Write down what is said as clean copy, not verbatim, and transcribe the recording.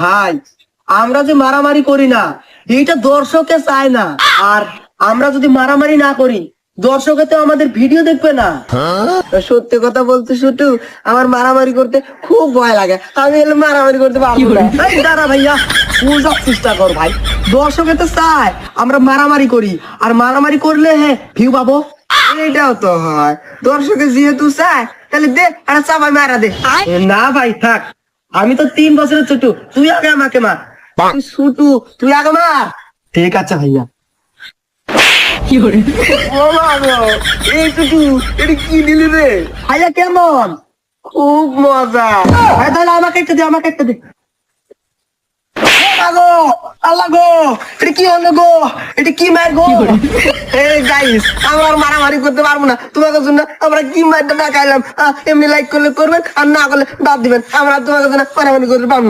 ভাই আমরা যে মারামারি করি না এইটা দর্শকে চায় না। আর আমরা যদি মারামারি না করি দর্শকে তো আমাদের ভিডিও দেখবে না। সত্যি কথা বলতে শুটু, আমার মারামারি করতে খুব ভয় লাগে। আমি এলে মারামারি করতে পারবো না। এই দাঁড়া ভাইয়া, বোঝার চেষ্টা কর ভাই। দর্শকে তো চায় আমরা মারামারি করি, আর মারামারি করলে হ্যাঁ ভিউ পাবো। এইটাও তো হয়, দর্শকে যেহেতু চায় তাহলে দে একটা চাপাই মারা দে। না ভাই থাক, আমি তো 3 বছরের ছোট, তুই আগে আমাকে মার। তুই ছোট, তুই আগে মার। ঠিক আছে ভাইয়া। ও বাবা, এই টুটু এটা কি দিলি রে ভাইয়া? কেমন? খুব মজা। ভাই তাহলে আমাকে একটা দে, আমাকে একটা দে। আল্লাহ গো, এটা কি হলো গো? এটা কি মার গো? এই গাইস, আমরা আর মারামারি করতে পারবো না তোমাদের জন্য। আমরা কি মারটা না খাইলাম, এমনি লাইক করলে করবেন আর না করলে বাদ দিবেন। আমরা তোমাদের জন্য মারামারি করতে পারবো না।